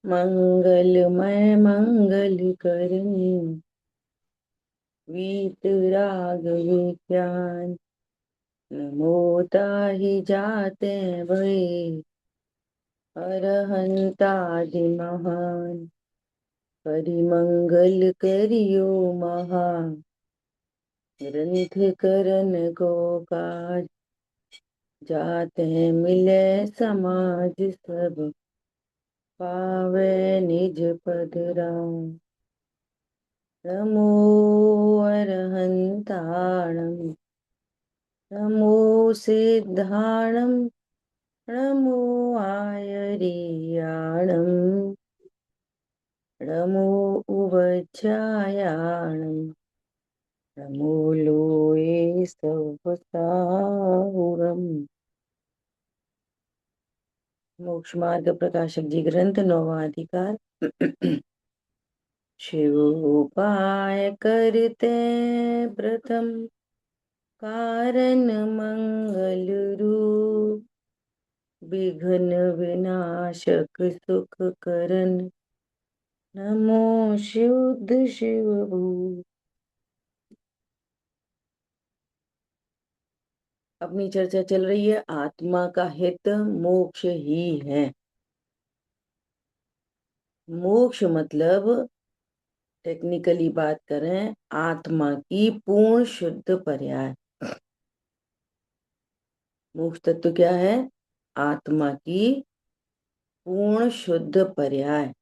मंगलमय मंगल करनी वीतराग विज्ञान नमोता ही जाते भय अरहंतादि महान परिमंगल करियो महा ग्रंथ करन को काज जाते मिले समाज सब पावे निज पद राम नमो अरहंताणं नमो सिद्धाणं नमो आयर्याणं नमो उवज्रायाणं नमो लोये सवसाहुरम्। मोक्ष मार्ग प्रकाशक जी ग्रंथ नौवां अधिकार शिव उपाय करते प्रथम कारण मंगल रूप विघ्न विनाशक सुख करन नमो शुद्ध शिव भू। अपनी चर्चा चल रही है आत्मा का हित मोक्ष ही है। मोक्ष मतलब टेक्निकली बात करें आत्मा की पूर्ण शुद्ध पर्याय। मोक्ष तत्व क्या है? आत्मा की पूर्ण शुद्ध पर्याय।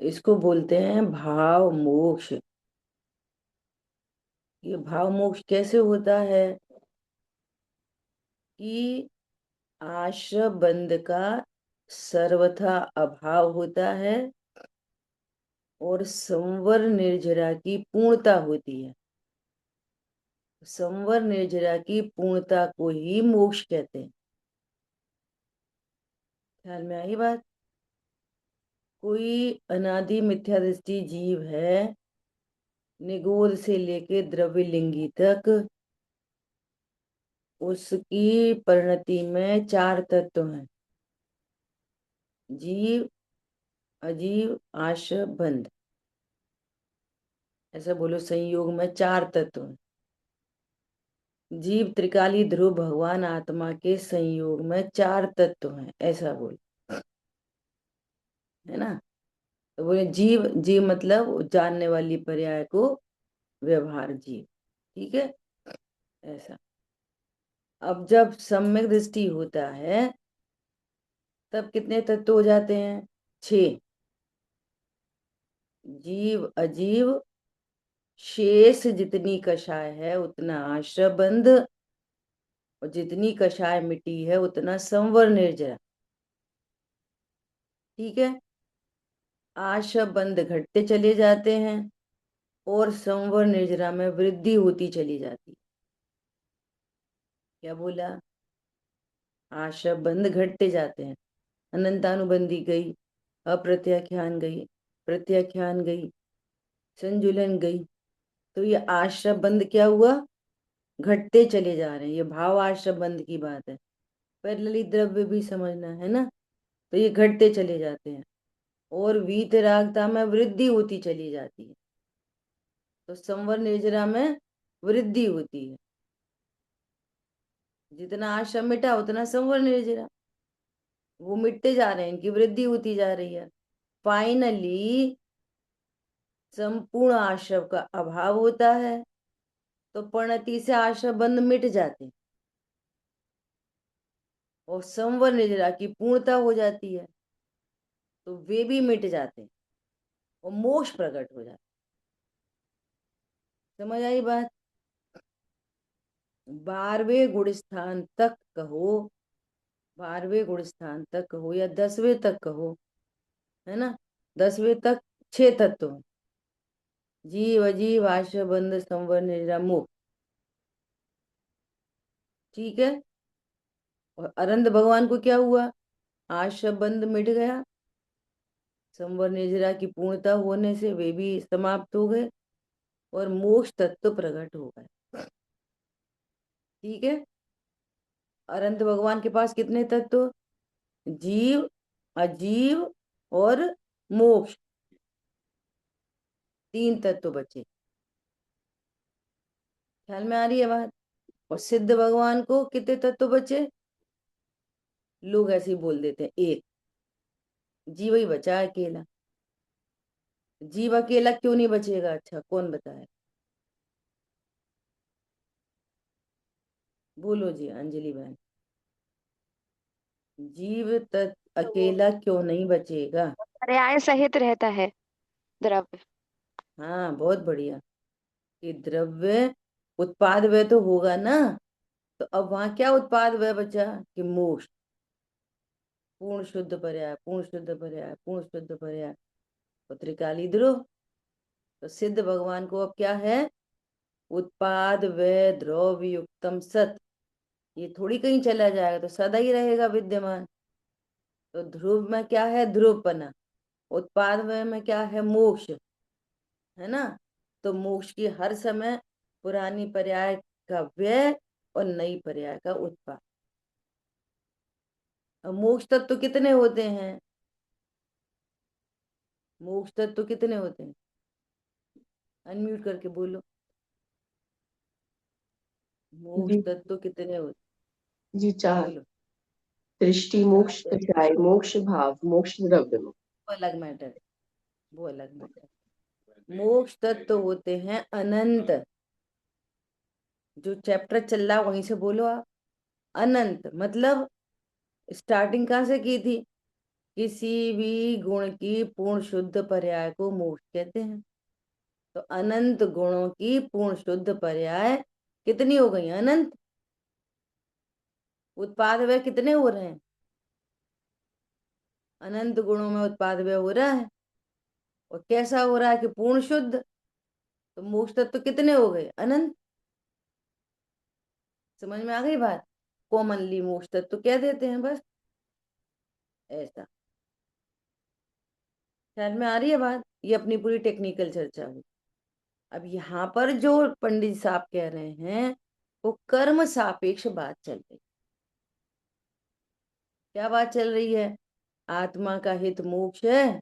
इसको बोलते हैं भाव मोक्ष। ये भाव मोक्ष कैसे होता है कि आश्रम बंध का सर्वथा अभाव होता है और संवर निर्जरा की पूर्णता होती है। संवर निर्जरा की पूर्णता को ही मोक्ष कहते हैं। ख्याल में आई बात? कोई अनादि मिथ्या दृष्टि जीव है, निगोद से लेके द्रव्यलिंगी तक, उसकी परिणति में चार तत्व हैं: जीव, अजीव, आश्रम, बंध। ऐसा बोलो, संयोग में चार तत्व हैं। जीव त्रिकाली ध्रुव भगवान आत्मा के संयोग में चार तत्व हैं, ऐसा बोल, है ना? तो बोले जीव, जीव मतलब जानने वाली पर्याय को व्यवहार जीव, ठीक है? ऐसा। अब जब सम्यक दृष्टि होता है तब कितने तत्व हो जाते हैं? 6। जीव, अजीव, शेष जितनी कषाय है उतना आश्रम बंध, और जितनी कषाय मिटी है उतना संवर निर्जरा, ठीक है? आश्रम बंध घटते चले जाते हैं और संवर निर्जरा में वृद्धि होती चली जाती। क्या बोला? आश्रम बंध घटते जाते हैं, अनंतानुबंधी गई, अप्रत्याख्यान गई, प्रत्याख्यान गई, संजुलन गई, तो ये आश्रम बंध क्या हुआ? घटते चले जा रहे हैं। ये भाव आश्रम बंध की बात है। पैरेलली द्रव्य भी समझना है ना। तो ये घटते चले जाते हैं और वीतरागता में वृद्धि होती चली जाती है। तो संवर निर्जरा में वृद्धि होती है। जितना आश्रम मिटा उतना संवर निर्जरा, वो मिटते जा रहे हैं, इनकी वृद्धि होती जा रही है। फाइनली संपूर्ण आश्रम का अभाव होता है तो परिणति से आश्रम बंध मिट जाते हैं और संवर निर्जरा की पूर्णता हो जाती है, तो वे भी मिट जाते हैं और मोक्ष प्रकट हो जाता। समझ आई बात? 12वें गुण स्थान तक कहो, 12वें गुण स्थान तक कहो या 10वें तक कहो, है ना? 10वें तक 6 तत्व हैं: जीव, अजीव, आश्रम बंध, संवर, निर्जरा, मोक्ष, ठीक है? और अरंध भगवान को क्या हुआ? आश्रम बंध मिट गया, संवर निर्जरा की पूर्णता होने से वे भी समाप्त हो गए और मोक्ष तत्व प्रकट हो गए, ठीक है? अनंत भगवान के पास कितने तत्व? जीव, अजीव और मोक्ष, 3 तत्व बचे। ख्याल में आ रही है बात? और सिद्ध भगवान को कितने तत्व बचे? लोग ऐसे ही बोल देते हैं एक, जीव ही बचा है अकेला। जीव अकेला क्यों नहीं बचेगा? अच्छा कौन बताए? बोलो जी अंजलि बहन। जीव तत्व तो वो अकेला क्यों नहीं बचेगा? पर्याय सहित रहता है द्रव्य। हाँ बहुत बढ़िया। कि द्रव्य उत्पाद व्यय तो होगा ना, तो अब वहां क्या उत्पाद व्यय बचा? कि मोक्ष, पूर्ण शुद्ध पर्याय, पूर्ण शुद्ध पर्याय, पूर्ण शुद्ध पर्याय, त्रिकाली ध्रुव। तो सिद्ध भगवान को अब क्या है? उत्पाद व्यय द्रव्य युक्तम सत, ये थोड़ी कहीं चला जाएगा, तो सदा ही रहेगा विद्यमान। तो ध्रुव में क्या है? ध्रुवपना। उत्पाद व्यय में क्या है? मोक्ष, है ना? तो मोक्ष की हर समय पुरानी पर्याय का व्यय और नई पर्याय का उत्पाद। अब मोक्ष तत्व कितने होते हैं? मोक्ष तत्व कितने होते हैं? अनम्यूट करके बोलो। मोक्ष जी तत्व कितने होते? जी, चार। बोलो। दृष्टि, चार मोक्ष कैसे? पर्याय, मोक्ष भाव, मोक्ष द्रव्य। वो अलग मैटर है, वो अलग मैटर। मोक्ष तत्व होते हैं अनंत। जो चैप्टर चल रहा वहीं से बोलो आप। अनंत मतलब स्टार्टिंग कहाँ से की थी? किसी भी गुण की पूर्ण शुद्ध पर्याय को मोक्ष कहते हैं। तो अनंत गुणों की पूर्ण शुद्ध पर्याय कितनी हो गई? अनंत। उत्पाद व्यय कितने हो रहे हैं? अनंत गुणों में उत्पाद व्यय हो रहा है। और कैसा हो रहा है? कि पूर्ण शुद्ध। तो मोक्ष तत्व कितने हो गए? अनंत। समझ में आ गई बात? कॉमनली मोक्ष तत्व कह देते हैं बस, ऐसा। ख्याल में आ रही है बात? ये अपनी पूरी टेक्निकल चर्चा हुई। अब यहाँ पर जो पंडित साहब कह रहे हैं वो कर्म सापेक्ष बात चल रही। क्या बात चल रही है? आत्मा का हित मोक्ष है,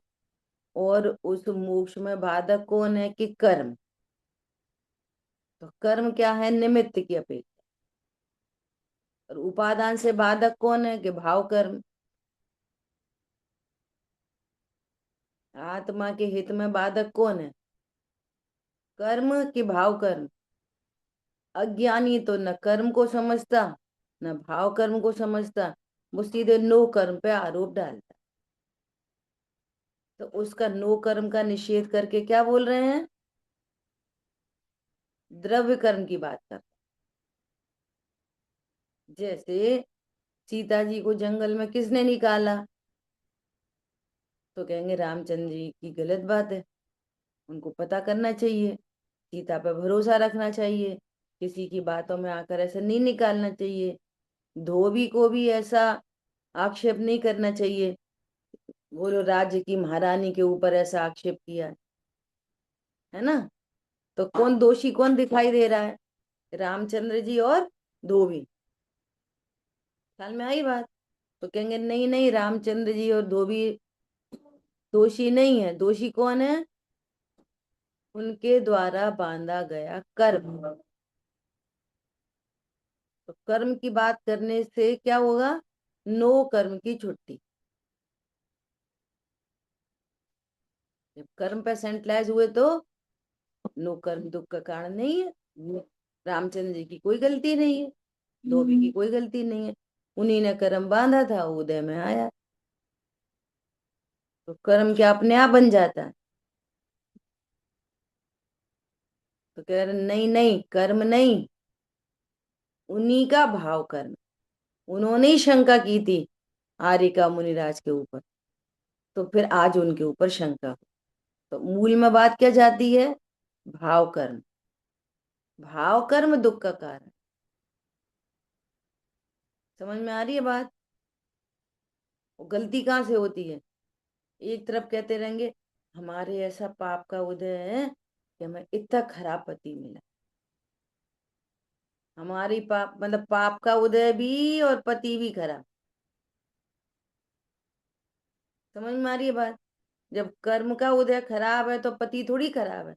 और उस मोक्ष में बाधक कौन है? कि कर्म। तो कर्म क्या है? निमित्त की अपेक्षा। और उपादान से बाधक कौन है? कि भाव कर्म। आत्मा के हित में बाधक कौन है? कर्म की भाव कर्म। अज्ञानी तो न कर्म को समझता न भाव कर्म को समझता, वो सीधे नो कर्म पे आरोप डालता। तो उसका नो कर्म का निषेध करके क्या बोल रहे हैं? द्रव्य कर्म की बात कर। जैसे सीता जी को जंगल में किसने निकाला? तो कहेंगे रामचंद्र जी की गलत बात है, उनको पता करना चाहिए, सीता पे भरोसा रखना चाहिए, किसी की बातों में आकर ऐसे नहीं निकालना चाहिए। धोबी को भी ऐसा आक्षेप नहीं करना चाहिए, बोलो राज्य की महारानी के ऊपर ऐसा आक्षेप किया, है ना? तो कौन दोषी कौन दिखाई दे रहा है? रामचंद्र जी और धोबी। ख्याल में आई बात? तो कहेंगे नहीं नहीं, रामचंद्र जी और धोबी दोषी नहीं है। दोषी कौन है? उनके द्वारा बांधा गया कर्म। तो कर्म की बात करने से क्या होगा? नो कर्म की छुट्टी। जब कर्म पे सेंट्रलाइज हुए तो नो कर्म दुख का कारण नहीं है। रामचंद्र जी की कोई गलती नहीं है, धोबी की कोई गलती नहीं है, उन्हीं ने कर्म बांधा था, उदय में आया। तो कर्म क्या अपने आप बन जाता है? तो कह रहे नहीं नहीं, कर्म नहीं, उन्हीं का भाव कर्म। उन्होंने ही शंका की थी आर्यिका मुनिराज के ऊपर, तो फिर आज उनके ऊपर शंका हो। तो मूल में बात क्या जाती है? भाव कर्म। भाव कर्म दुख का कारण। समझ में आ रही है बात? वो गलती कहाँ से होती है? एक तरफ कहते रहेंगे हमारे ऐसा पाप का उदय है कि हमें इतना खराब पति मिला। हमारी पाप मतलब पाप का उदय भी और पति भी खराब। समझ में आ रही है बात? जब कर्म का उदय खराब है तो पति थोड़ी खराब है,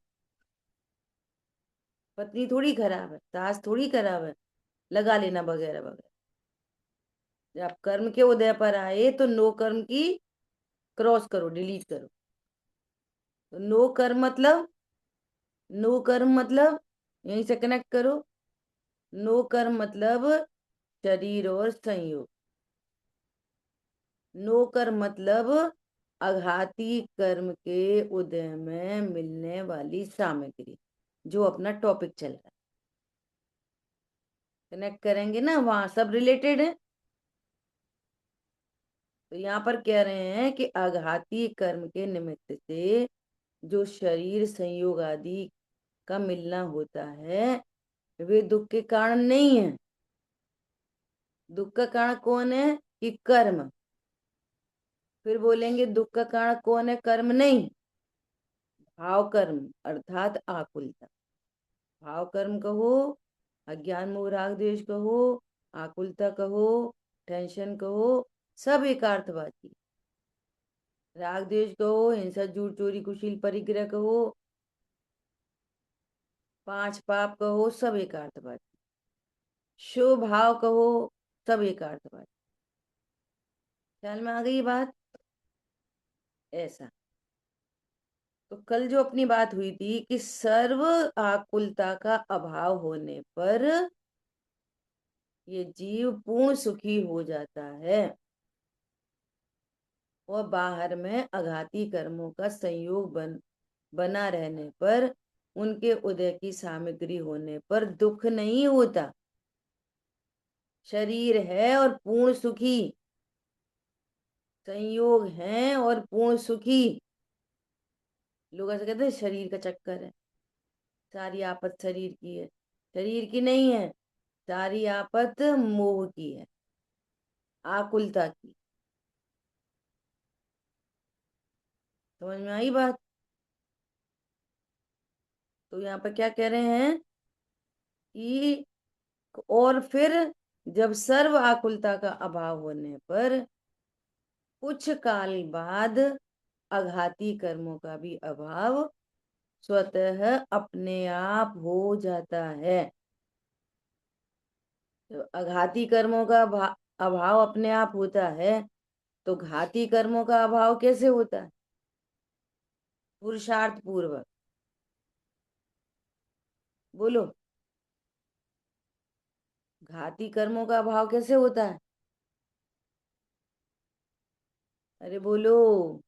पत्नी थोड़ी खराब है, सास थोड़ी खराब है, लगा लेना वगैरह वगैरह। जब कर्म के उदय पर आए तो नो कर्म की क्रॉस करो, डिलीट करो। तो नो कर्म मतलब, नो कर्म मतलब यहीं से कनेक्ट करो। नो कर्म मतलब शरीर और संयोग। नो कर्म मतलब आघाती कर्म के उदय में मिलने वाली सामग्री, जो अपना टॉपिक चल रहा है। कनेक्ट करेंगे ना, वहां सब रिलेटेड है। तो यहाँ पर कह रहे हैं कि आघाती कर्म के निमित्त से जो शरीर संयोग आदि का मिलना होता है, वे दुख के कारण नहीं है। दुख का कारण कौन है? कि कर्म। फिर बोलेंगे दुख का कारण कौन है? कर्म नहीं, भाव कर्म अर्थात आकुलता। भाव कर्म कहो, अज्ञान मोह राग द्वेष कहो, आकुलता कहो, टेंशन कहो, सब एकार्थवाची। राग द्वेष कहो, हिंसा झूठ चोरी कुशील परिग्रह कहो, पांच पाप कहो, सब एकार्थवाची। शुभ भाव कहो, सब एकार्थवाची। ख्याल में आ गई बात? ऐसा। तो कल जो अपनी बात हुई थी कि सर्व आकुलता का अभाव होने पर ये जीव पूर्ण सुखी हो जाता है, और बाहर में आघाती कर्मों का संयोग बना रहने पर, उनके उदय की सामग्री होने पर दुख नहीं होता। शरीर है और पूर्ण सुखी, संयोग है और पूर्ण सुखी। लोग ऐसे कहते हैं शरीर का चक्कर है, सारी आफत शरीर की है। शरीर की नहीं है, सारी आफत मोह की है, आकुलता की। समझ में आई बात? तो यहाँ पर क्या कह रहे हैं कि और फिर जब सर्व आकुलता का अभाव होने पर कुछ काल बाद आघाती कर्मों का भी अभाव स्वतः अपने आप हो जाता है। तो आघाती कर्मों का अभाव अपने आप होता है, तो घाती कर्मों का अभाव कैसे होता है? पुरुषार्थ पूर्वक। बोलो, घाती कर्मों का अभाव कैसे होता है? अरे बोलो।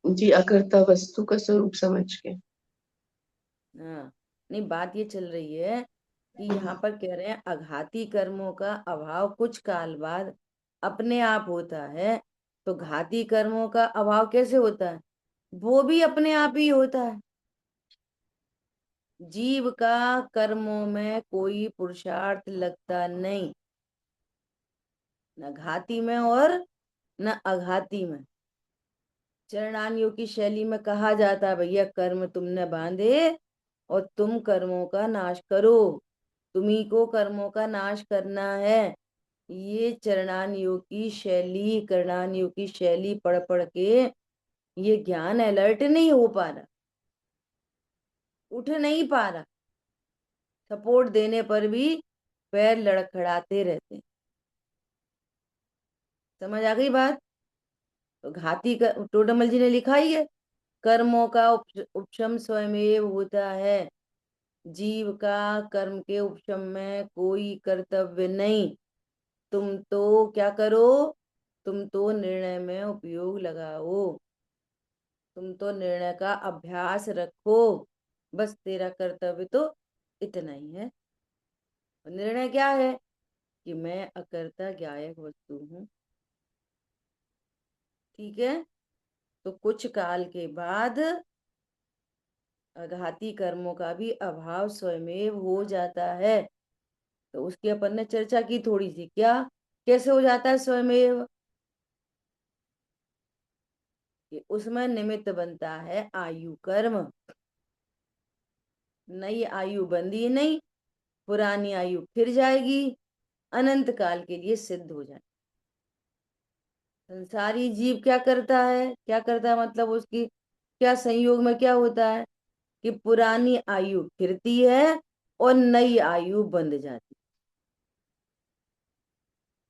जी, अकर्ता वस्तु का स्वरूप समझ के। हाँ, नहीं बात ये चल रही है कि यहाँ पर कह रहे हैं आघाती कर्मों का अभाव कुछ काल बाद अपने आप होता है। तो घाती कर्मों का अभाव कैसे होता है? वो भी अपने आप ही होता है। जीव का कर्मों में कोई पुरुषार्थ लगता नहीं, न घाती में और न आघाती में। चरणानियों की शैली में कहा जाता है, भैया कर्म तुमने बांधे और तुम कर्मों का नाश करो, तुम्ही को कर्मों का नाश करना है। ये चरणानियों की शैली, करणानियों की शैली पढ़ पढ़ के ये ज्ञान अलर्ट नहीं हो पा रहा, उठ नहीं पा रहा। सपोर्ट देने पर भी पैर लड़खड़ाते रहते हैं। समझ आ गई बात? तो घाती का टोडरमल जी ने लिखा ही है, कर्मों का उपशम स्वयमेव होता है। जीव का कर्म के उपशम में कोई कर्तव्य नहीं। तुम तो क्या करो? तुम तो निर्णय में उपयोग लगाओ, तुम तो निर्णय का अभ्यास रखो। बस तेरा कर्तव्य तो इतना ही है। निर्णय क्या है? कि मैं अकर्ता ज्ञायक वस्तु हूँ। ठीक है? तो कुछ काल के बाद आघाती कर्मों का भी अभाव स्वयमेव हो जाता है। तो उसकी अपन ने चर्चा की थोड़ी सी, क्या कैसे हो जाता है स्वयमेव? कि उसमें निमित्त बनता है आयु कर्म। नई आयु बंधी नहीं, पुरानी आयु फिर जाएगी, अनंत काल के लिए सिद्ध हो जाए। संसारी जीव क्या करता है, क्या करता है मतलब उसकी क्या संयोग में क्या होता है कि पुरानी आयु फिरती है और नई आयु बंध जाती,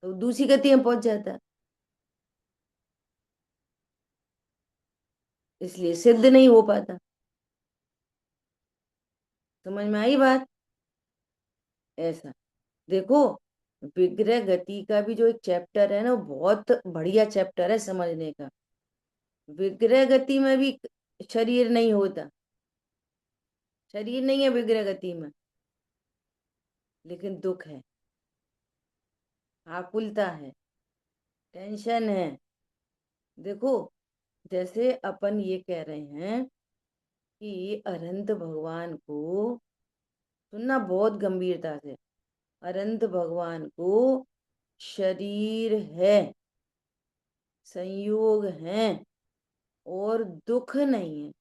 तो दूसरी गति में पहुंच जाता है। इसलिए सिद्ध नहीं हो पाता। समझ में आई बात? ऐसा देखो, विग्रह गति का भी जो एक चैप्टर है ना, वो बहुत बढ़िया चैप्टर है समझने का। विग्रह गति में भी शरीर नहीं होता, शरीर नहीं है विग्रह गति में, लेकिन दुख है, आकुलता है, टेंशन है। देखो, जैसे अपन ये कह रहे हैं कि अनंत भगवान को, सुनना बहुत गंभीरता से, अनंत भगवान को शरीर है, संयोग है और दुख नहीं है।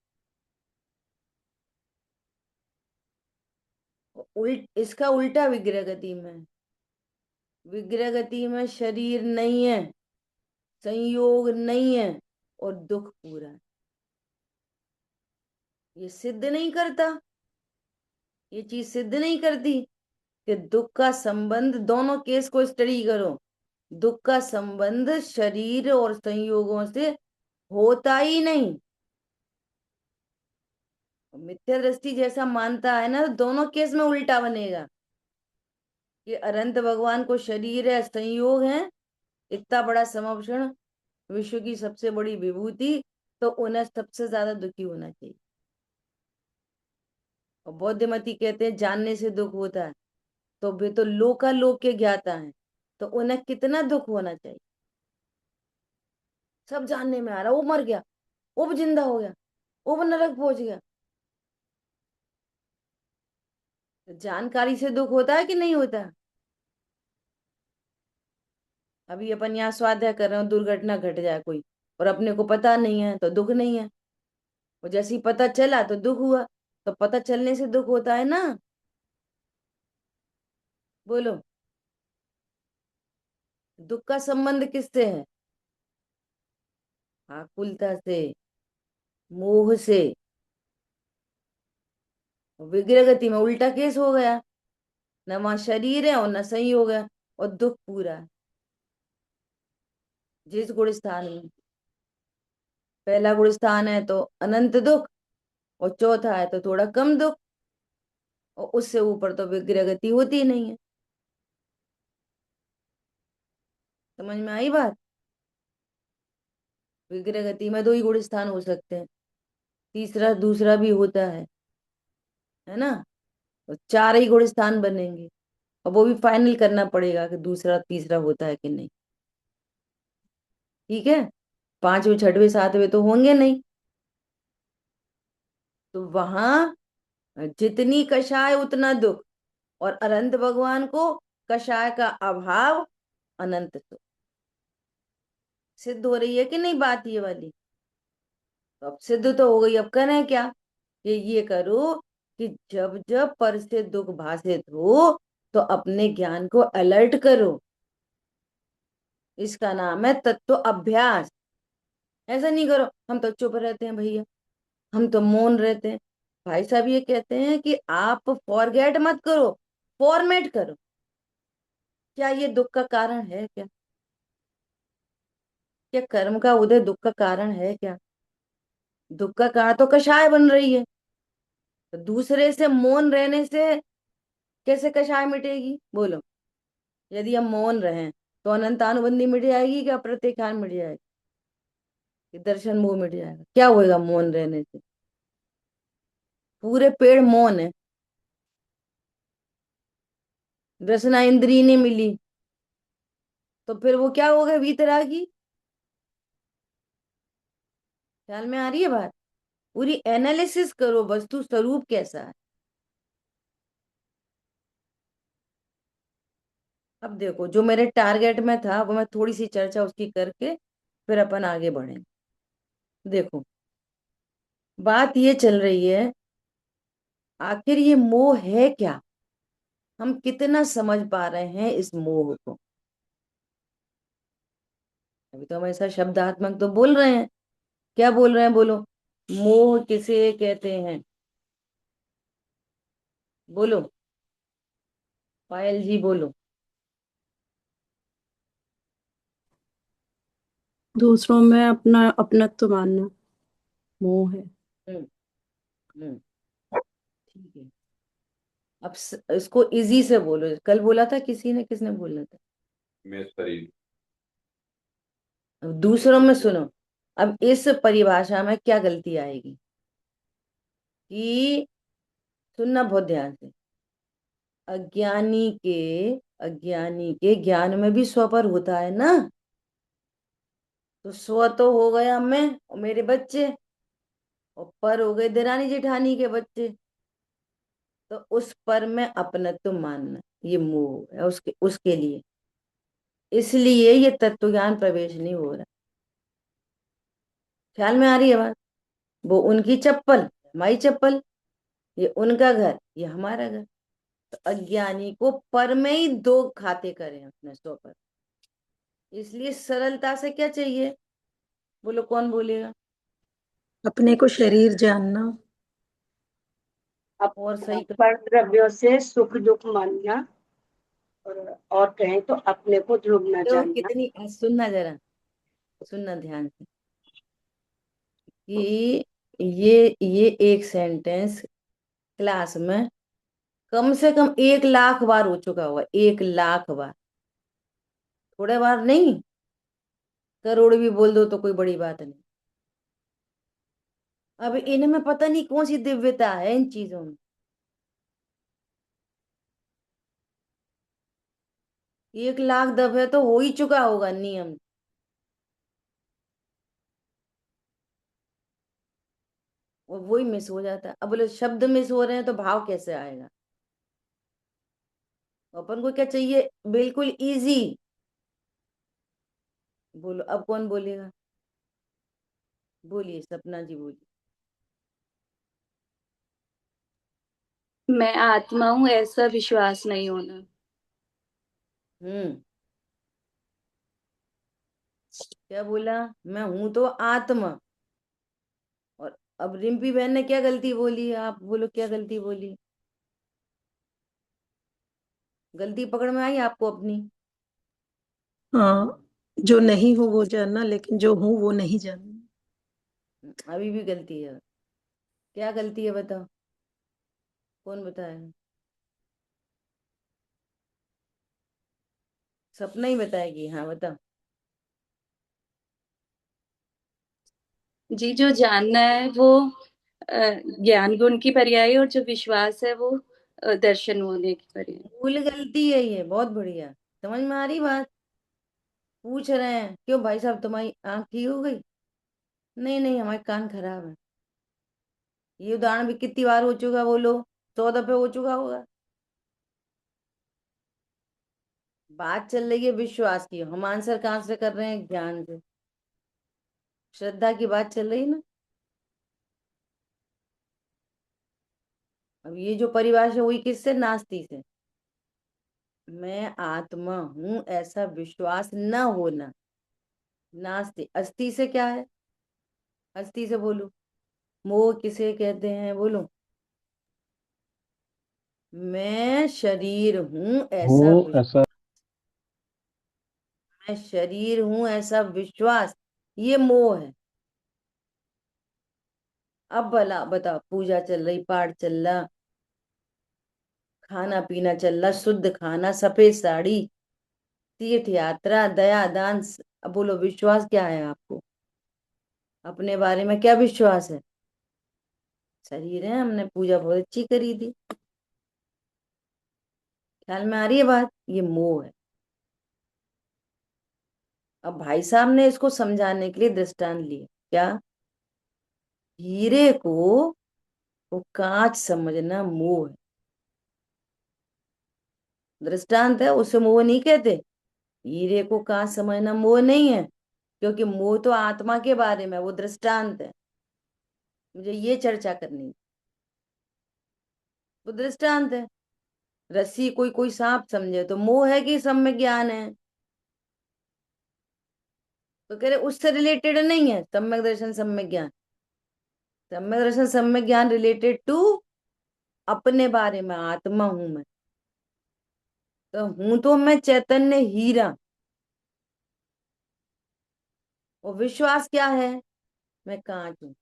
इसका उल्टा विग्रह गति में है। विग्रह गति में शरीर नहीं है, संयोग नहीं है और दुख पूरा है। ये सिद्ध नहीं करता, ये चीज सिद्ध नहीं करती कि दुख का संबंध, दोनों केस को स्टडी करो, दुख का संबंध शरीर और संयोगों से होता ही नहीं। मिथ्या दृष्टि जैसा मानता है ना, दोनों केस में उल्टा बनेगा कि अनंत भगवान को शरीर है, संयोग है, इतना बड़ा समर्पण, विश्व की सबसे बड़ी विभूति, तो उन्हें सबसे ज्यादा दुखी होना चाहिए। और बौद्धमती कहते हैं जानने से दुख होता है, तो वे तो लोकालोक के ज्ञाता हैं, तो उन्हें कितना दुख होना चाहिए। सब जानने में आ रहा, वो मर गया, वो जिंदा हो गया, वो नरक पहुंच गया, तो जानकारी से दुख होता है कि नहीं होता? अभी अपन यहाँ स्वाध्याय कर रहे हो, दुर्घटना घट जाए कोई और अपने को पता नहीं है तो दुख नहीं है, और जैसे ही पता चला तो दुख हुआ, तो पता चलने से दुख होता है ना? बोलो, दुख का संबंध किससे है? आकुलता से, मोह से। विग्रह गति में उल्टा केस हो गया, न वहां शरीर है और न संयोग है और दुख पूरा है। जिस गुण स्थान में पहला गुण स्थान है तो अनंत दुख, और चौथा है तो थोड़ा कम दुख, और उससे ऊपर तो विग्रह गति होती ही नहीं है। समझ में आई बात? विग्रह गति में दो ही गुण स्थान हो सकते हैं, तीसरा दूसरा भी होता है ना? तो चार ही गुण स्थान बनेंगे, और वो भी फाइनल करना पड़ेगा कि दूसरा तीसरा होता है कि नहीं। ठीक है, पांचवे छठवे सातवें तो होंगे नहीं। तो वहां जितनी कषाय उतना दुख, और अनंत भगवान को कषाय का अभाव, अनंत सुख। सिद्ध हो रही है कि नहीं बात ये वाली? तो अब सिद्ध तो हो गई, अब करें क्या? ये करो कि जब जब पर से दुख भाषित हो तो अपने ज्ञान को अलर्ट करो। इसका नाम है तत्व अभ्यास। ऐसा नहीं करो हम तो चुप रहते हैं भैया, हम तो मौन रहते हैं। भाई साहब ये कहते हैं कि आप फॉरगेट मत करो, फॉर्मेट करो। क्या ये दुख का कारण है क्या? क्या कर्म का उदय दुख का कारण है क्या? दुख का कारण तो कषाय बन रही है, तो दूसरे से मौन रहने से कैसे कषाय मिटेगी? बोलो, यदि हम मौन रहें तो अनंतानुबंधी मिट जाएगी क्या? प्रत्येक मिट जाएगी कि दर्शन मोह मिट जाएगा? क्या होएगा मौन रहने से? पूरे पेड़ मौन है, रसना इंद्री नहीं मिली, तो फिर वो क्या हो गए वीतरागी। ख्याल में आ रही है बात? पूरी एनालिसिस करो, वस्तु स्वरूप कैसा है। अब देखो, जो मेरे टारगेट में था वो मैं थोड़ी सी चर्चा उसकी करके फिर अपन आगे बढ़ेंगे। देखो, बात ये चल रही है, आखिर ये मोह है क्या? हम कितना समझ पा रहे हैं इस मोह को? अभी तो हमेशा शब्दात्मक तो बोल रहे हैं। क्या बोल रहे हैं, बोलो। मोह किसे कहते हैं? बोलो, पायल जी बोलो। दूसरों में अपना अपनत्व मानना मोह है। हम्म। हम्म। ठीक है। अब इसको इजी से बोलो। कल बोला था किसी ने, किसने बोला था? अब दूसरों में सुनो। अब इस परिभाषा में क्या गलती आएगी कि, सुनना बहुत ध्यान से। अज्ञानी के अज्ञानी के ज्ञान में भी स्वपर होता है ना। तो स्व तो हो गया मैं और मेरे बच्चे, और पर हो गए देरानी जेठानी के बच्चे। तो उस पर में अपनत्व मानना, ये मोह है उसके उसके लिए। इसलिए ये तत्व ज्ञान प्रवेश नहीं हो रहा। ख्याल में आ रही है बात? वो उनकी चप्पल, हमारी चप्पल। ये उनका घर, ये हमारा घर। तो अज्ञानी को पर में ही दो खाते करें अपने स्व पर। इसलिए सरलता से क्या चाहिए? बोलो, कौन बोलेगा? अपने को शरीर जानना। और सही कर। पर द्रव्यों से सुख दुख मानना, और कहें तो अपने को ध्रुव न तो जानना। कितनी, सुनना जरा, सुनना ध्यान से कि ये एक सेंटेंस क्लास में कम से कम 1 लाख बार हो चुका होगा। 1 लाख बार। थोड़े बार नहीं, करोड़ भी बोल दो तो कोई बड़ी बात नहीं। अब इनमें पता नहीं कौन सी दिव्यता है इन चीजों में। 1 लाख दफे तो हो ही चुका होगा नियम। और वही मिस हो जाता है। अब बोले शब्द मिस हो रहे हैं तो भाव कैसे आएगा? अपन को क्या चाहिए? बिल्कुल इजी। बोलो, अब कौन बोलेगा? बोलिए, सपना जी बोलिए। मैं आत्मा हूं ऐसा विश्वास नहीं होना। हम्म। क्या बोला? मैं हूं तो आत्मा। और अब रिम्पी बहन ने क्या गलती बोली? आप बोलो, क्या गलती बोली? गलती पकड़ में आई आपको अपनी? हाँ, जो नहीं हो वो जानना, लेकिन जो हूँ वो नहीं जानना। अभी भी गलती है। क्या गलती है बताओ, कौन बताएगा? सपना ही बताएगी। हाँ बताओ। जी, जो जानना है वो ज्ञान गुण की पर्याय, और जो विश्वास है वो दर्शन होने की पर्याय। भूल गलती है ये, बहुत बढ़िया। समझ में आ रही बात? पूछ रहे हैं क्यों भाई साहब, तुम्हारी आंख ठीक हो गई? नहीं नहीं, हमारे कान खराब है। ये उदाहरण भी कितनी बार हो चुका, बोलो। 100 दफे हो चुका होगा। बात चल रही है विश्वास की, हम आंसर कहाँ से कर रहे हैं? ज्ञान से। श्रद्धा की बात चल रही है ना। अब ये जो परिभाषा हुई किससे? नास्ती से। मैं आत्मा हूं ऐसा विश्वास न होना। नास्ति। अस्थि से क्या है? अस्थि से बोलो। मोह किसे कहते हैं? बोलो। मैं शरीर हूं ऐसा हूँ ऐसा। मैं शरीर हूं ऐसा विश्वास, ये मोह है। अब भला बताओ, पूजा चल रही, पाठ चल रहा, खाना पीना चल रहा, शुद्ध खाना, सफेद साड़ी, तीर्थ यात्रा, दया दान, अब बोलो विश्वास क्या है आपको? अपने बारे में क्या विश्वास है? शरीर है, हमने पूजा बहुत अच्छी करी थी। ख्याल में आ रही है बात? ये मोह है। अब भाई साहब ने इसको समझाने के लिए दृष्टांत लिए। क्या? हीरे को वो कांच समझना मोह है। दृष्टांत है, उसे मोह नहीं कहते। हीरे को कांच समझना मोह नहीं है, क्योंकि मोह तो आत्मा के बारे में, वो दृष्टांत है। मुझे ये चर्चा करनी है। वो दृष्टांत है। रस्सी कोई कोई सांप समझे तो मोह है कि सब में ज्ञान है? तो कह रहे उससे रिलेटेड नहीं है सम्यक दर्शन सम्यक ज्ञान। सम्यक दर्शन सम्यक ज्ञान रिलेटेड टू अपने बारे में, आत्मा हूं मैं। तो हूं तो मैं चैतन्य हीरा। और विश्वास क्या है? मैं कांच हूं।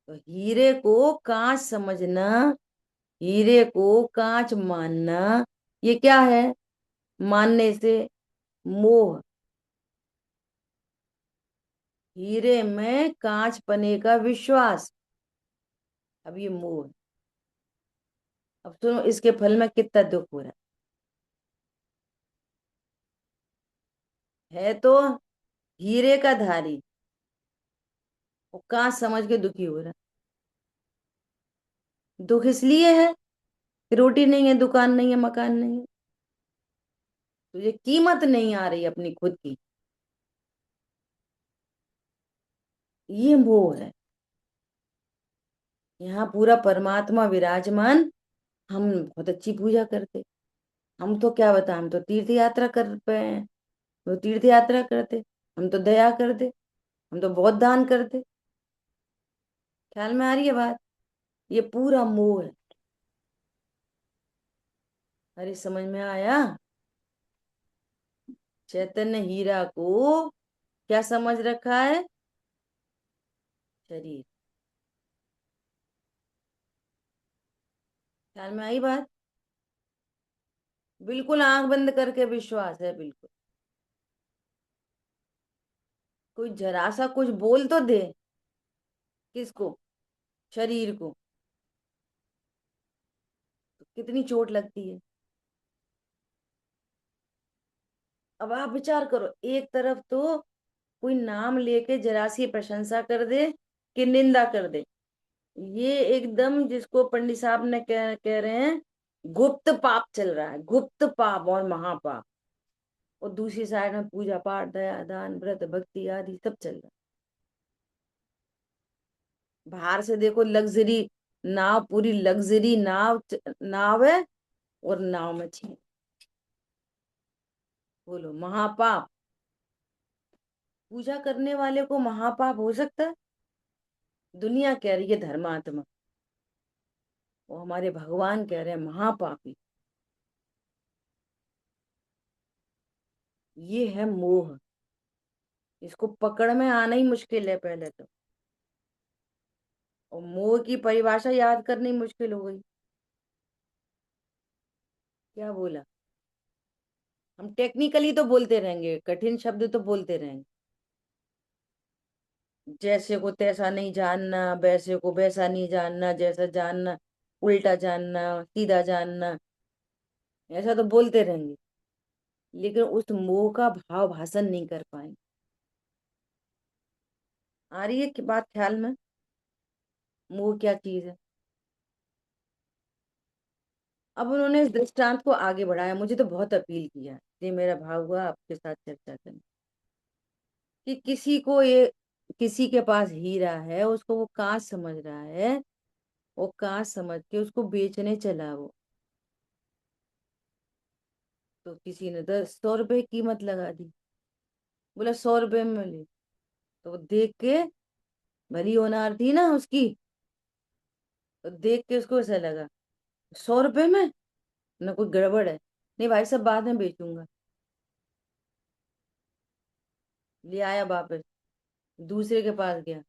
तो हीरे को कांच समझना, हीरे को कांच मानना, ये क्या है? मानने से मोह। हीरे में कांच पने का विश्वास, अब ये मोह है। अब सुनो इसके फल में कितना दुख हो रहा है तो हीरे का धारी, वो कांच समझ के दुखी हो रहा है। दुख इसलिए है कि रोटी नहीं है, दुकान नहीं है, मकान नहीं है, तुझे कीमत नहीं आ रही अपनी खुद की। ये मोह है। यहाँ पूरा परमात्मा विराजमान। हम बहुत अच्छी पूजा करते। हम तो क्या बता, हम तो तीर्थ यात्रा कर पे हैं, तो तीर्थ यात्रा करते। हम तो दया करते, हम तो बहुत दान करते। ख्याल में आ रही है बात? ये पूरा मोह है। अरे समझ में आया? चैतन्य हीरा को क्या समझ रखा है? शरीर। ख्याल में आई बात? बिल्कुल आंख बंद करके विश्वास है, बिल्कुल। कोई जरा सा कुछ बोल तो दे। किसको? शरीर को। तो कितनी चोट लगती है। अब आप विचार करो, एक तरफ तो कोई नाम लेके जरा सी प्रशंसा कर दे कि निंदा कर दे, ये एकदम जिसको पंडित साहब ने कह रहे हैं गुप्त पाप चल रहा है, गुप्त पाप और महापाप। और दूसरी साइड में पूजा पाठ, दया दान व्रत भक्ति आदि सब चल रहा है। बाहर से देखो लग्जरी नाव, पूरी लग्जरी नाव, नाव है, और नाव में छीन। बोलो महापाप। पूजा करने वाले को महापाप हो सकता है? दुनिया कह रही है धर्मात्मा, वो हमारे भगवान कह रहे हैं महापापी। ये है मोह। इसको पकड़ में आना ही मुश्किल है पहले तो। और मोह की परिभाषा याद करनी मुश्किल हो गई। क्या बोला? हम टेक्निकली तो बोलते रहेंगे, कठिन शब्द तो बोलते रहेंगे। जैसे को तैसा नहीं जानना, वैसे को वैसा नहीं जानना, जैसा जानना उल्टा जानना, सीधा जानना, ऐसा तो बोलते रहेंगे। लेकिन उस मोह का भाव भाषण नहीं कर पाएंगे। आ रही है कि बात ख्याल में? मोह क्या चीज है? अब उन्होंने इस दृष्टांत को आगे बढ़ाया, मुझे तो बहुत अपील किया, ये मेरा भाव हुआ आपके साथ चर्चा करने कि किसी को ये, किसी के पास हीरा है, उसको वो कांच समझ रहा है, वो कांच समझ के उसको बेचने चला वो। तो किसी ने 100 रुपए कीमत लगा दी, बोला 100 रुपए में ले। तो वो देख के, भली होनहार थी ना उसकी, तो देख के उसको ऐसा लगा 100 रुपए में ना कोई गड़बड़ है, नहीं भाई सब बाद में बेचूंगा। ले आया वापस, दूसरे के पास गया,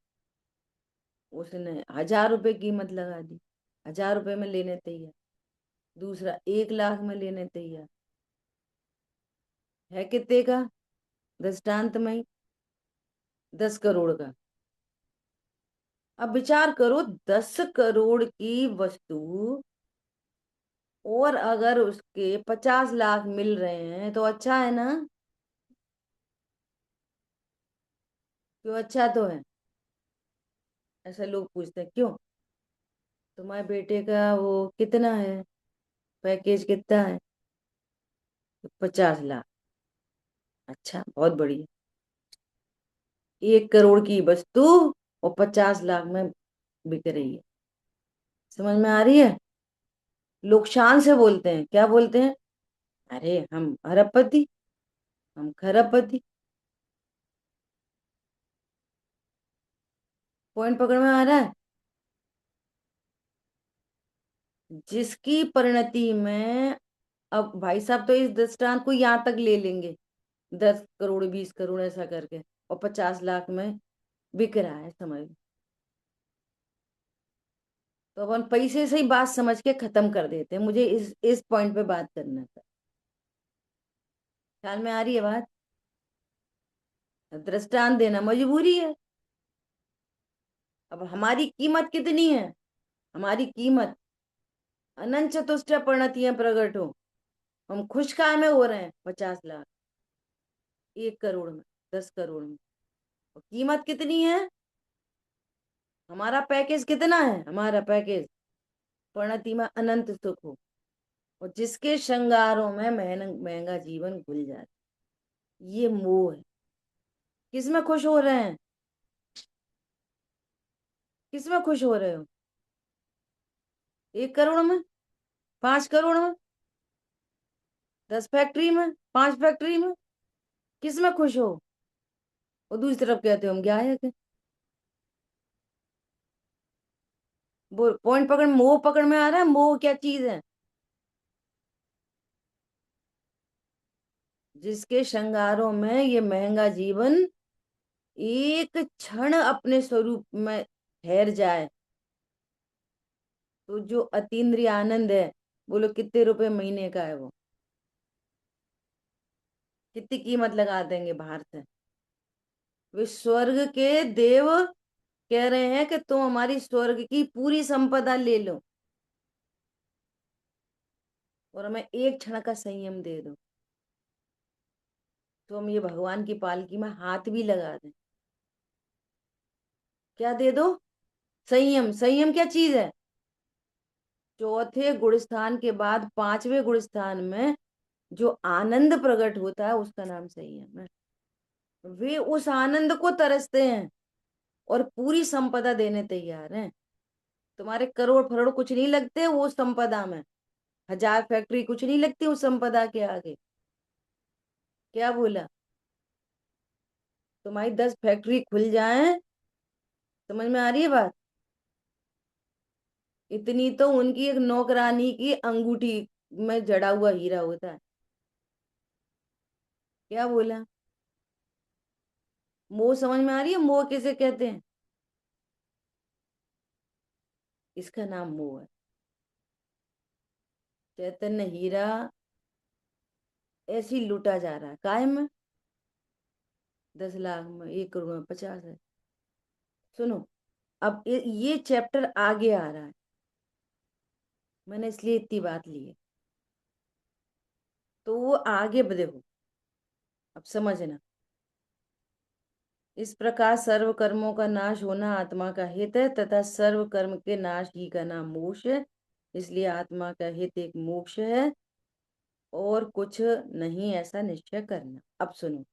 उसने 1000 रुपए कीमत लगा दी, 1000 रुपए में लेने तैयार। दूसरा 1 लाख में लेने तैयार। है कितने का? दृष्टांत में ही 10 करोड़ का। अब विचार करो, 10 करोड़ की वस्तु, और अगर उसके 50 लाख मिल रहे हैं तो अच्छा है ना? क्यों अच्छा तो है? ऐसा लोग पूछते हैं क्यों, तुम्हारे बेटे का वो कितना है, पैकेज कितना है? तो 50 लाख। अच्छा बहुत बढ़िया। 1 करोड़ की वस्तु और 50 लाख में बिक रही है। समझ में आ रही है? लोग शान से बोलते हैं, क्या बोलते हैं? अरे हम अरबपति, हम खरबपति। पॉइंट पकड़ में आ रहा है? जिसकी परिणति में, अब भाई साहब तो इस दृष्टांत को यहां तक ले लेंगे, 10 करोड़ 20 करोड़ ऐसा करके, और 50 लाख में बिक रहा है, समझ लो। तो अपन पैसे से ही बात समझ के खत्म कर देते हैं। मुझे इस पॉइंट पे बात करना था। ख्याल में आ रही है बात? दृष्टांत देना मजबूरी है। अब हमारी कीमत कितनी है? हमारी कीमत अनंत चतुष्ट परिणतियां प्रकट हो, हम खुश काहे में हो रहे हैं? 50 लाख, 1 करोड़ में, 10 करोड़ में। और कीमत कितनी है? हमारा पैकेज कितना है? हमारा पैकेज परिणति में अनंत सुख हो, और जिसके श्रृंगारों में महंगा जीवन घुल जाए। ये मोह है। किसमें खुश हो रहे हैं? किसमें खुश हो रहे हो? 1 करोड़ में, 5 करोड़ में, 10 फैक्ट्री में, 5 फैक्ट्री में? किसमें खुश हो? और दूसरी तरफ कहते हो हम गायक है। वो पॉइंट पकड़, मोह पकड़ में आ रहा है? मोह क्या चीज है? जिसके श्रृंगारों में ये महंगा जीवन एक क्षण अपने स्वरूप में ठहर जाए, तो जो अतीन्द्रिय आनंद है, बोलो कितने रुपए महीने का है वो? कितनी कीमत लगा देंगे बाहर से? वे स्वर्ग के देव कह रहे हैं कि तुम हमारी स्वर्ग की पूरी संपदा ले लो, और हमें एक क्षण का संयम दे दो, तो हम ये भगवान की पालकी में हाथ भी लगा दें। क्या दे दो? संयम। संयम क्या चीज है? चौथे गुणस्थान के बाद 5वें गुणस्थान में जो आनंद प्रकट होता है, उसका नाम संयम है। वे उस आनंद को तरसते हैं और पूरी संपदा देने तैयार हैं। तुम्हारे करोड़ फरोड़ कुछ नहीं लगते वो संपदा में, 1000 फैक्ट्री कुछ नहीं लगती उस संपदा के आगे। क्या बोला? तुम्हारी 10 फैक्ट्री खुल जाए, समझ में आ रही है बात? इतनी तो उनकी एक नौकरानी की अंगूठी में जड़ा हुआ हीरा होता है। क्या बोला? मोह समझ में आ रही है? मोह किसे कहते हैं? इसका नाम मोह है। चैतन्य हीरा ऐसी लूटा जा रहा है कायम में, 10 लाख में, 1 करोड़ में, 50 है। सुनो, अब ये चैप्टर आगे आ रहा है, मैंने इसलिए इतनी बात ली है। तो वो आगे देखो, अब समझना। इस प्रकार सर्व कर्मों का नाश होना आत्मा का हित है, तथा सर्व कर्म के नाश ही का नाम मोक्ष है। इसलिए आत्मा का हित एक मोक्ष है और कुछ नहीं, ऐसा निश्चय करना। अब सुनो,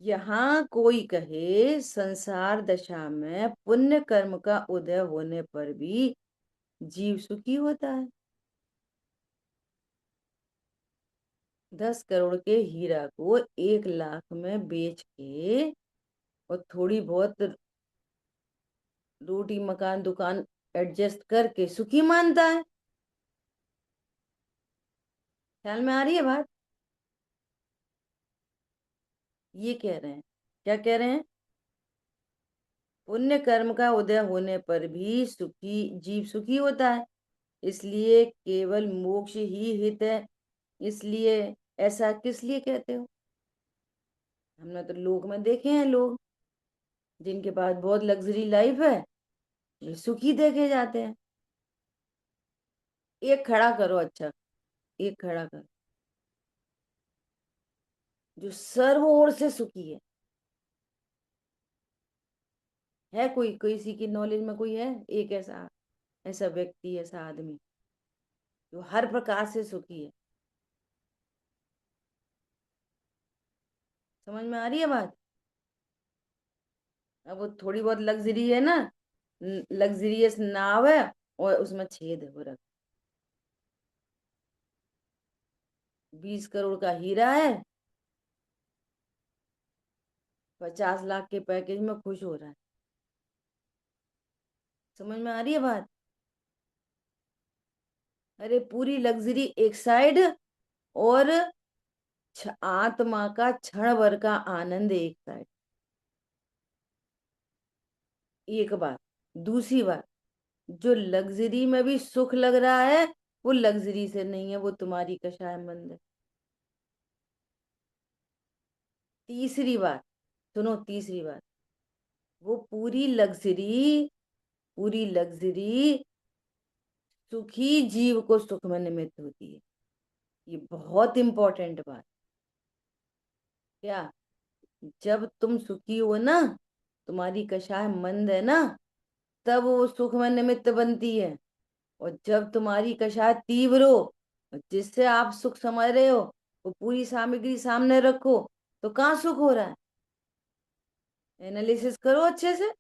यहाँ कोई कहे संसार दशा में पुण्य कर्म का उदय होने पर भी जीव सुखी होता है। 10 करोड़ के हीरा को 1 लाख में बेच के और थोड़ी बहुत रोटी मकान दुकान एडजस्ट करके सुखी मानता है। ख्याल में आ रही है बात? ये कह रहे हैं, क्या कह रहे हैं? पुण्य कर्म का उदय होने पर भी जीव सुखी होता है, इसलिए केवल मोक्ष ही हित है। इसलिए ऐसा किस लिए कहते हो? हमने तो लोक में देखे हैं लोग जिनके पास बहुत लग्जरी लाइफ है, वे सुखी देखे जाते हैं। एक खड़ा करो, अच्छा एक खड़ा करो जो सर्व ओर से सुखी है कोई किसी की नॉलेज में कोई है एक ऐसा ऐसा व्यक्ति, ऐसा आदमी जो हर प्रकार से सुखी है? समझ में आ रही है बात? अब वो थोड़ी बहुत लग्जरी है ना, लग्जरियस नाव है और उसमें छेद हो रखा, 20 करोड़ का हीरा है 50 लाख के पैकेज में खुश हो रहा है। समझ में आ रही है बात? अरे पूरी लग्जरी एक साइड, और आत्मा का क्षण भर का आनंद एक साइड। एक बात। दूसरी बात, जो लग्जरी में भी सुख लग रहा है वो लग्जरी से नहीं है, वो तुम्हारी कषायमंद है। तीसरी बात सुनो, तीसरी बात, वो पूरी लग्जरी सुखी जीव को सुख में निमित्त होती है। ये बहुत इंपॉर्टेंट बात। क्या? जब तुम सुखी हो ना, तुम्हारी कषाय मंद है ना, तब वो सुख में निमित्त बनती है। और जब तुम्हारी कषाय तीव्र हो, और जिससे आप सुख समझ रहे हो, वो पूरी सामग्री सामने रखो, तो कहाँ सुख हो रहा है? एनालिसिस करो अच्छे से।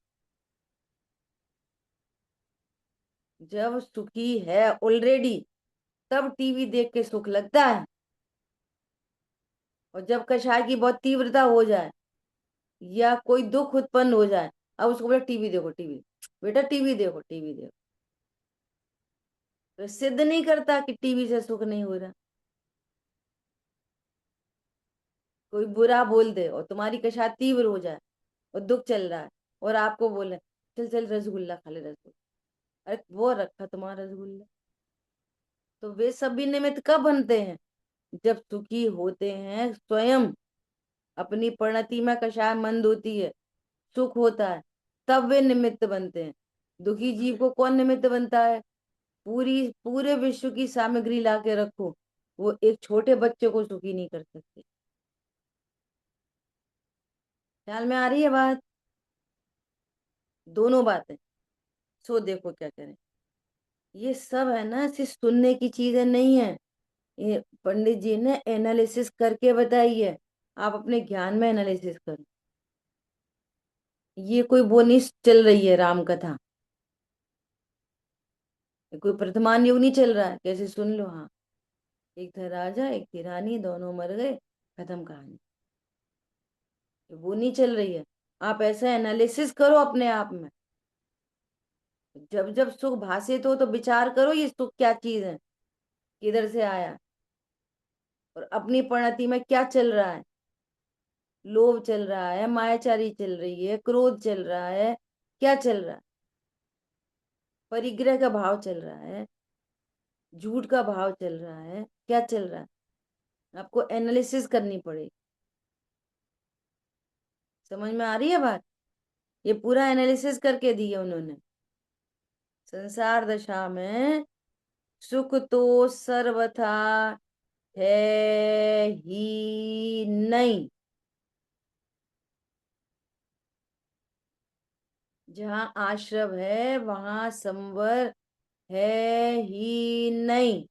जब सुखी है ऑलरेडी, तब टीवी देख के सुख लगता है। और जब कषाय की बहुत तीव्रता हो जाए या कोई दुख उत्पन्न हो जाए, अब उसको बोले टीवी देखो, टीवी बेटा टीवी देखो, टीवी देखो, तो सिद्ध नहीं करता कि टीवी से सुख नहीं हो रहा। कोई बुरा बोल दे और तुम्हारी कषाय तीव्र हो जाए और दुख चल रहा है, और आपको बोले चल चल रसगुल्ला खा ले, रसगुल्ला, अरे वो रखा तुम्हारा रसगुल्ला। तो वे सभी निमित्त कब बनते हैं? जब सुखी होते हैं स्वयं, अपनी परिणति में कषाय मंद होती है, सुख होता है, तब वे निमित्त बनते हैं। दुखी जीव को कौन निमित्त बनता है? पूरे विश्व की सामग्री ला के रखो, वो एक छोटे बच्चे को सुखी नहीं कर सकते। ख्याल में आ रही है बात? दोनों बातें। सो देखो क्या करें। ये सब है ना, सिर्फ सुनने की चीजें नहीं है, ये पंडित जी ने एनालिसिस करके बताई है। आप अपने ज्ञान में एनालिसिस करो। ये कोई वो नहीं चल रही है राम कथा, ये कोई वर्तमान युग नहीं चल रहा है। कैसे? सुन लो। हाँ, एक था राजा, एक थी रानी, दोनों मर गए, खत्म कहानी। वो नहीं चल रही है। आप ऐसा एनालिसिस करो अपने आप में। जब जब सुख भाषित हो तो विचार करो, ये सुख क्या चीज है, किधर से आया, और अपनी परिणति में क्या चल रहा है। लोभ चल रहा है, मायाचारी चल रही है, क्रोध चल रहा है, क्या चल रहा है? परिग्रह का भाव चल रहा है, झूठ का भाव चल रहा है, क्या चल रहा है? आपको एनालिसिस करनी पड़ेगी। समझ में आ रही है बात? ये पूरा एनालिसिस करके दी है उन्होंने। संसार दशा में सुख तो सर्वथा है ही नहीं। जहां आश्रव है वहां संवर है ही नहीं।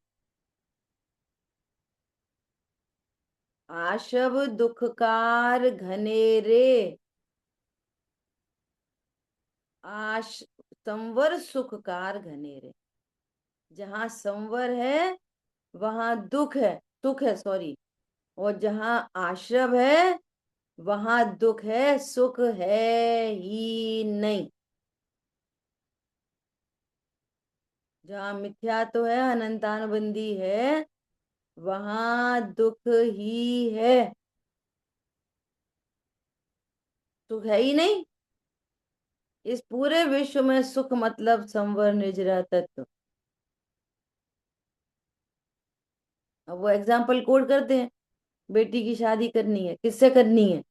आशव दुखकार घनेरे, आश संवर सुखकार घनेरे। जहां संवर है वहां दुख है, सुख है, सॉरी। और जहां आश्रव है वहां दुख है, सुख है ही नहीं। जहां मिथ्या तो है, अनंतानुबंधी है, वहां दुख ही है, सुख है ही नहीं। इस पूरे विश्व में सुख मतलब संवर निर्जरा तत्व। अब वो एग्जाम्पल कोट करते हैं, बेटी की शादी करनी है, किससे करनी है?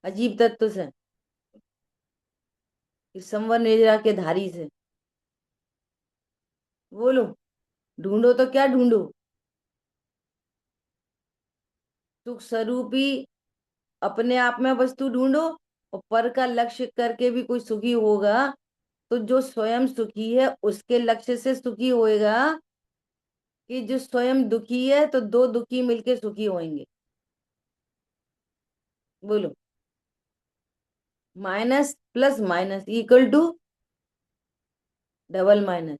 अजीब तत्व से, इस संवर निर्जरा के धारी से। बोलो, ढूंढो तो क्या ढूंढो? सुख स्वरूपी अपने आप में वस्तु ढूंढो, और पर का लक्ष्य करके भी कोई सुखी होगा तो जो स्वयं सुखी है उसके लक्ष्य से सुखी होएगा, कि जो स्वयं दुखी है तो दो दुखी मिलके सुखी होंगे। बोलो, minus plus minus equal to double minus.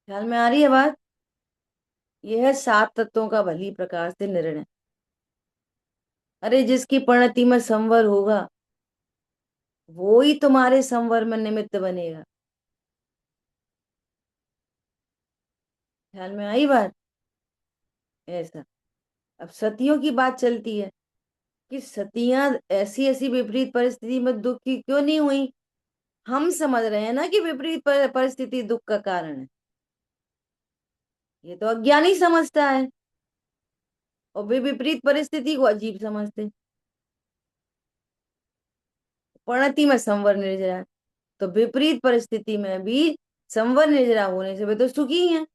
ख्याल में आ रही है बात? यह है सात तत्वों का भली प्रकार से निर्णय। अरे जिसकी परिणति में संवर होगा वो ही तुम्हारे संवर में निमित्त बनेगा। ख्याल में आई बात? ऐसा। अब सतियों की बात चलती है कि सतियां ऐसी ऐसी विपरीत परिस्थिति में दुखी क्यों नहीं हुई। हम समझ रहे हैं ना कि विपरीत परिस्थिति दुख का कारण है, ये तो अज्ञानी समझता है और वे विपरीत परिस्थिति को अजीब समझते। परिणति में संवर निर्जरा, तो विपरीत परिस्थिति में भी संवर निर्जरा होने से वे तो सुखी हैं।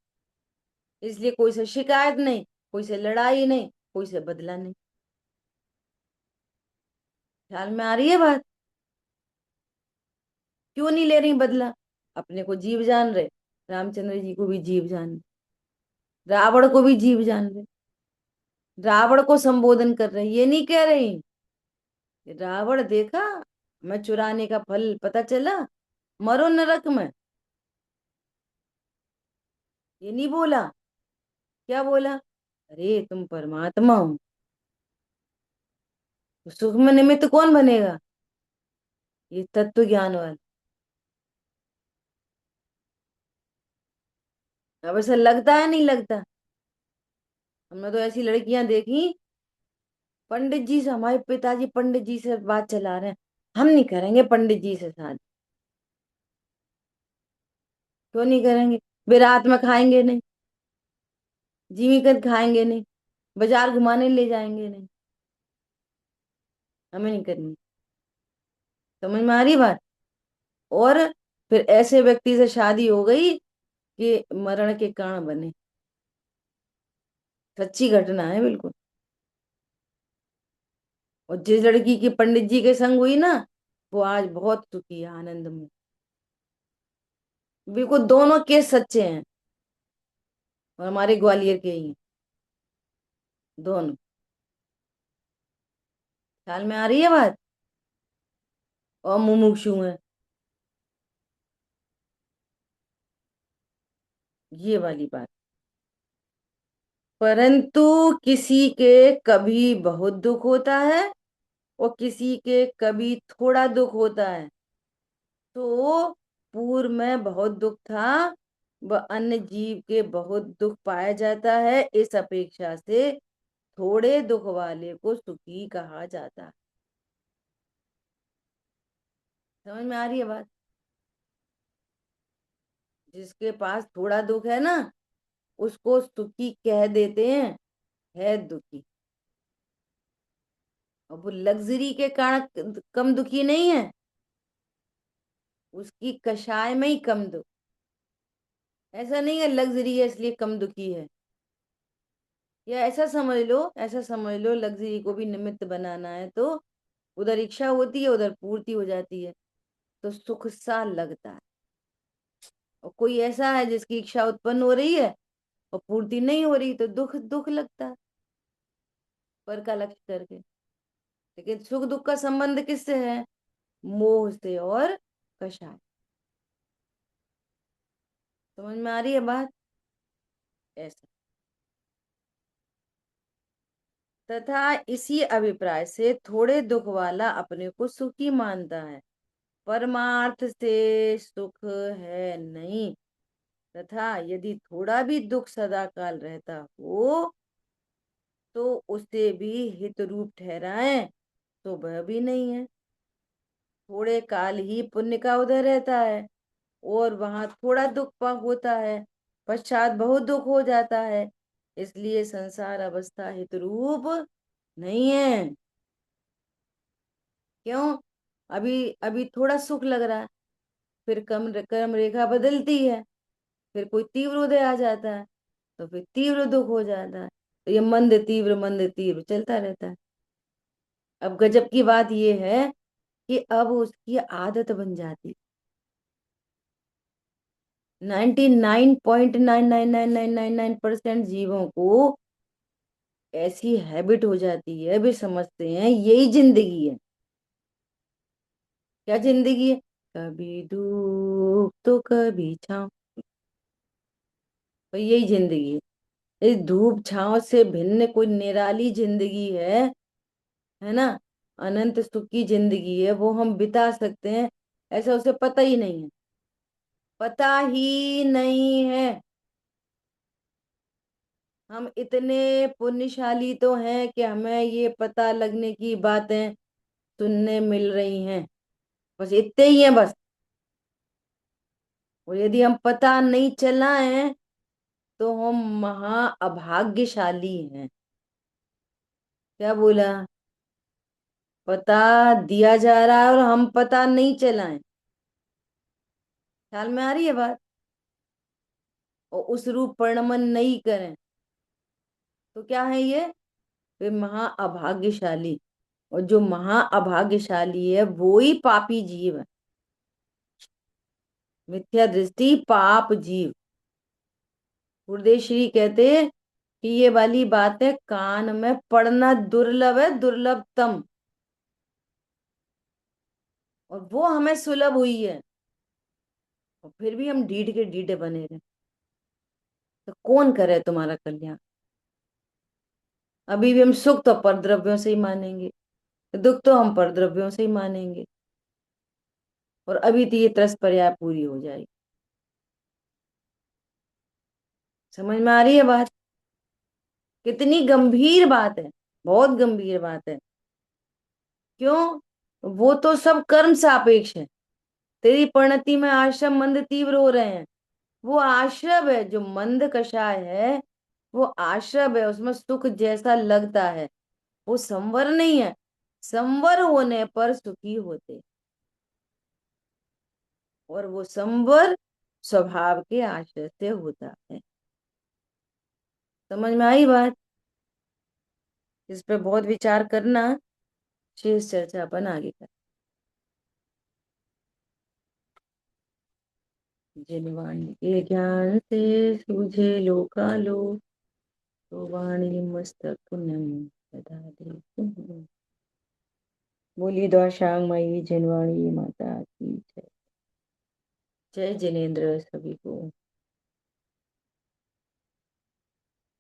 इसलिए कोई से शिकायत नहीं, कोई से लड़ाई नहीं, कोई से बदला नहीं। ख्याल में आ रही है बात? क्यों नहीं ले रही बदला? अपने को जीव जान रहे, रामचंद्र जी को भी जीव जान रहे, रावण को भी जीव जान रहे, रावण को संबोधन कर रहे, ये नहीं कह रही रावण देखा मैं चुराने का फल पता चला, मरो नरक में। ये नहीं बोला। क्या बोला? अरे तुम परमात्मा हो, तो सुख में निमित्त कौन बनेगा? ये तत्व ज्ञान वाला। अब ऐसा लगता है नहीं लगता? हमने तो ऐसी लड़कियां देखी, पंडित जी से, हमारे पिताजी पंडित जी से बात चला रहे हैं, हम नहीं करेंगे पंडित जी से शादी। क्यों नहीं करेंगे? वे रात में खाएंगे नहीं, जीविकत खाएंगे नहीं, बाजार घुमाने ले जाएंगे नहीं, हमें नहीं करनी। समझ में आ रही बात? और फिर ऐसे व्यक्ति से शादी हो गई कि मरण के कारण बने। सच्ची घटना है बिल्कुल। और जिस लड़की की पंडित जी के संग हुई ना, वो आज बहुत सुखी है, आनंद में। बिल्कुल दोनों केस सच्चे हैं और हमारे ग्वालियर के ही हैं दोनों। ख्याल में आ रही है बात? और मुमुक्षु है, ये वाली बात। परंतु किसी के कभी बहुत दुख होता है और किसी के कभी थोड़ा दुख होता है। तो पूर्व में बहुत दुख था, वह अन्य जीव के बहुत दुख पाया जाता है, इस अपेक्षा से थोड़े दुख वाले को सुखी कहा जाता है। समझ में आ रही है बात? जिसके पास थोड़ा दुख है ना, उसको सुखी कह देते हैं, है दुखी। और वो लग्जरी के कारण कम दुखी नहीं है, उसकी कषाय में ही कम दुख। ऐसा नहीं है लग्जरी है इसलिए कम दुखी है। या ऐसा समझ लो, ऐसा समझ लो लग्जरी को भी निमित्त बनाना है तो उधर इच्छा होती है, उधर पूर्ति हो जाती है, तो सुख सा लगता है। और कोई ऐसा है जिसकी इच्छा उत्पन्न हो रही है और पूर्ति नहीं हो रही, तो दुख दुख लगता है, पर का लक्ष्य करके। लेकिन सुख दुख का संबंध किससे है? मोह से और कषाय। समझ में आ रही है बात? ऐसा। तथा इसी अभिप्राय से थोड़े दुख वाला अपने को सुखी मानता है, परमार्थ से सुख है नहीं। तथा यदि थोड़ा भी दुख सदा काल रहता हो तो उसे भी हित रूप ठहराएं तो वह भी नहीं है। थोड़े काल ही पुण्य का उदय रहता है और वहां थोड़ा दुख होता है, पश्चात बहुत दुख हो जाता है। इसलिए संसार अवस्था हित रूप नहीं है। क्यों? अभी अभी थोड़ा सुख लग रहा है, फिर कम कर्म रेखा बदलती है, फिर कोई तीव्र उदय आ जाता है, तो फिर तीव्र दुख हो जाता है। तो ये मंद तीव्र चलता रहता है। अब गजब की बात ये है कि अब उसकी आदत बन जाती। 99.99999% जीवों को ऐसी हैबिट हो जाती है, वे समझते हैं यही जिंदगी है। क्या जिंदगी है? कभी धूप तो कभी छाँव, तो यही जिंदगी है। इस धूप छांव से भिन्न कोई निराली जिंदगी है है ना, अनंत सुख की जिंदगी है, वो हम बिता सकते हैं, ऐसा उसे पता ही नहीं है, पता ही नहीं है। हम इतने पुण्यशाली तो हैं कि हमें ये पता लगने की बातें सुनने मिल रही हैं, बस इतने ही हैं बस। और यदि हम पता नहीं चला है तो हम महा अभाग्यशाली हैं। क्या बोला? पता दिया जा रहा है और हम पता नहीं चलाएं। ख्याल में आ रही है बात? और उस रूप परिणमन नहीं करें तो क्या है ये? वे महा अभाग्यशाली। और जो महा अभाग्यशाली है वो ही पापी जीव है। मिथ्या दृष्टि पाप जीव। गुरुदेव श्री कहते हैं कि ये वाली बातें कान में पड़ना दुर्लभ है, दुर्लभतम, और वो हमें सुलभ हुई है, और फिर भी हम ढीठ के ढीठे बने रहे। तो कौन करे तुम्हारा कल्याण? अभी भी हम सुख तो परद्रव्यों से ही मानेंगे, दुख तो हम परद्रव्यों से ही मानेंगे, और अभी तो ये त्रस पर्याय पूरी हो जाएगी। समझ में आ रही है बात? कितनी गंभीर बात है, बहुत गंभीर बात है। क्यों? वो तो सब कर्म सापेक्ष है। तेरी परिणति में आश्रम मंद तीव्र हो रहे हैं, वो आश्रम है। जो मंद कषाय है वो आश्रम है, उसमें सुख जैसा लगता है, वो संवर नहीं है। संवर होने पर सुखी होते, और वो संवर स्वभाव के आश्रय से होता है। समझ में आई बात? इस पे बहुत विचार करना, शेष चर्चा अपन आगे कर। जिन वाणी के ज्ञान से सूझे लोकालो, तो वाणी मस्तक पुण्यम सदा देती। बोलिए द्वाशांग मई जिनवाणी माता की जय। जय जिनेन्द्र सभी को।